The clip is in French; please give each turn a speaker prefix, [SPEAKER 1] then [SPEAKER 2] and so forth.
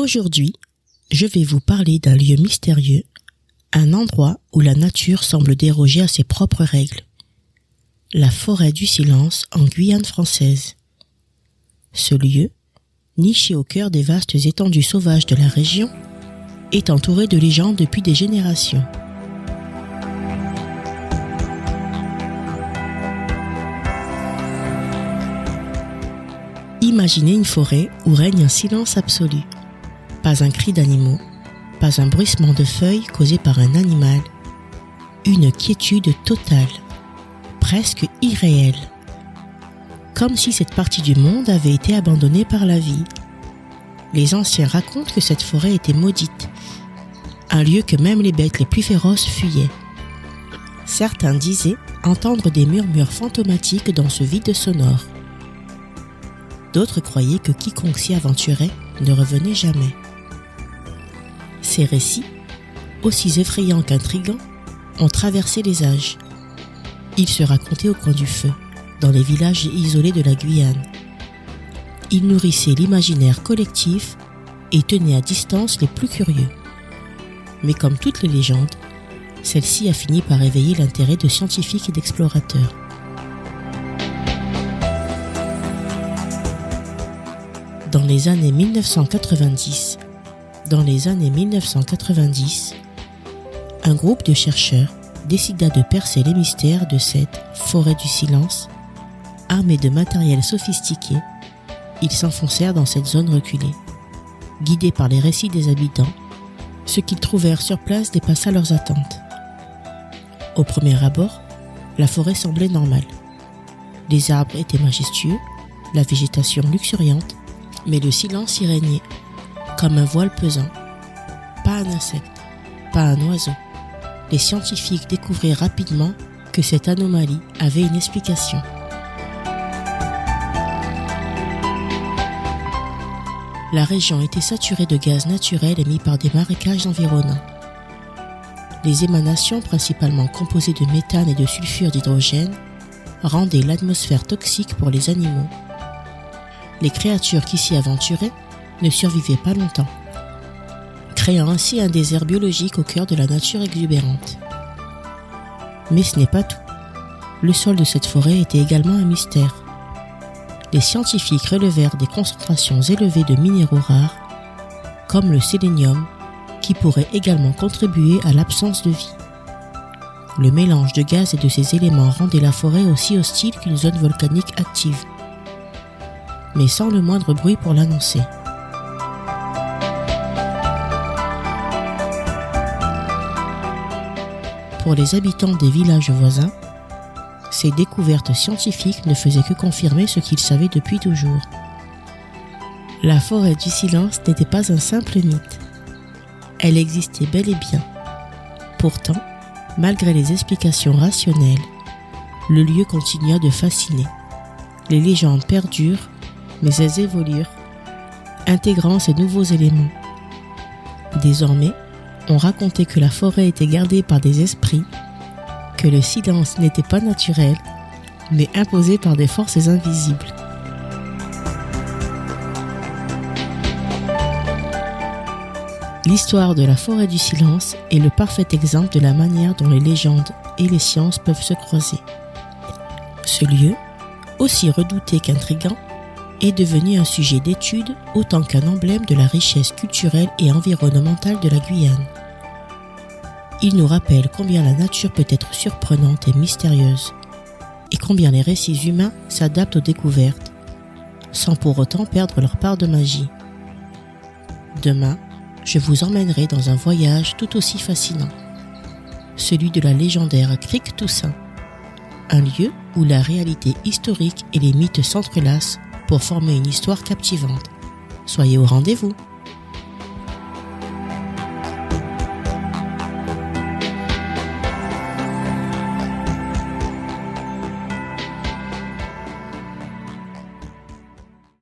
[SPEAKER 1] Aujourd'hui, je vais vous parler d'un lieu mystérieux, un endroit où la nature semble déroger à ses propres règles. La forêt du silence en Guyane française. Ce lieu, niché au cœur des vastes étendues sauvages de la région, est entouré de légendes depuis des générations. Imaginez une forêt où règne un silence absolu. Pas un cri d'animaux, pas un bruissement de feuilles causé par un animal. Une quiétude totale, presque irréelle. Comme si cette partie du monde avait été abandonnée par la vie. Les anciens racontent que cette forêt était maudite, un lieu que même les bêtes les plus féroces fuyaient. Certains disaient entendre des murmures fantomatiques dans ce vide sonore. D'autres croyaient que quiconque s'y aventurait ne revenait jamais. Ces récits, aussi effrayants qu'intrigants, ont traversé les âges. Ils se racontaient au coin du feu, dans les villages isolés de la Guyane. Ils nourrissaient l'imaginaire collectif et tenaient à distance les plus curieux. Mais comme toutes les légendes, celle-ci a fini par éveiller l'intérêt de scientifiques et d'explorateurs. Dans les années 1990, un groupe de chercheurs décida de percer les mystères de cette forêt du silence. Armés de matériel sophistiqué, ils s'enfoncèrent dans cette zone reculée. Guidés par les récits des habitants, ce qu'ils trouvèrent sur place dépassa leurs attentes. Au premier abord, la forêt semblait normale. Les arbres étaient majestueux, la végétation luxuriante, mais le silence y régnait, comme un voile pesant. Pas un insecte, pas un oiseau. Les scientifiques découvrirent rapidement que cette anomalie avait une explication. La région était saturée de gaz naturel émis par des marécages environnants. Les émanations, principalement composées de méthane et de sulfure d'hydrogène, rendaient l'atmosphère toxique pour les animaux. Les créatures qui s'y aventuraient ne survivaient pas longtemps, créant ainsi un désert biologique au cœur de la nature exubérante. Mais ce n'est pas tout. Le sol de cette forêt était également un mystère. Les scientifiques relevèrent des concentrations élevées de minéraux rares, comme le sélénium, qui pourrait également contribuer à l'absence de vie. Le mélange de gaz et de ces éléments rendait la forêt aussi hostile qu'une zone volcanique active, mais sans le moindre bruit pour l'annoncer. Pour les habitants des villages voisins, ces découvertes scientifiques ne faisaient que confirmer ce qu'ils savaient depuis toujours. La forêt du silence n'était pas un simple mythe. Elle existait bel et bien. Pourtant, malgré les explications rationnelles, le lieu continua de fasciner. Les légendes perdurent, mais elles évoluèrent, intégrant ces nouveaux éléments. Désormais, on racontait que la forêt était gardée par des esprits, que le silence n'était pas naturel, mais imposé par des forces invisibles. L'histoire de la forêt du silence est le parfait exemple de la manière dont les légendes et les sciences peuvent se croiser. Ce lieu, aussi redouté qu'intrigant, est devenu un sujet d'étude autant qu'un emblème de la richesse culturelle et environnementale de la Guyane. Il nous rappelle combien la nature peut être surprenante et mystérieuse, et combien les récits humains s'adaptent aux découvertes, sans pour autant perdre leur part de magie. Demain, je vous emmènerai dans un voyage tout aussi fascinant, celui de la légendaire Crique Toussaint, un lieu où la réalité historique et les mythes s'entrelacent pour former une histoire captivante. Soyez au rendez-vous!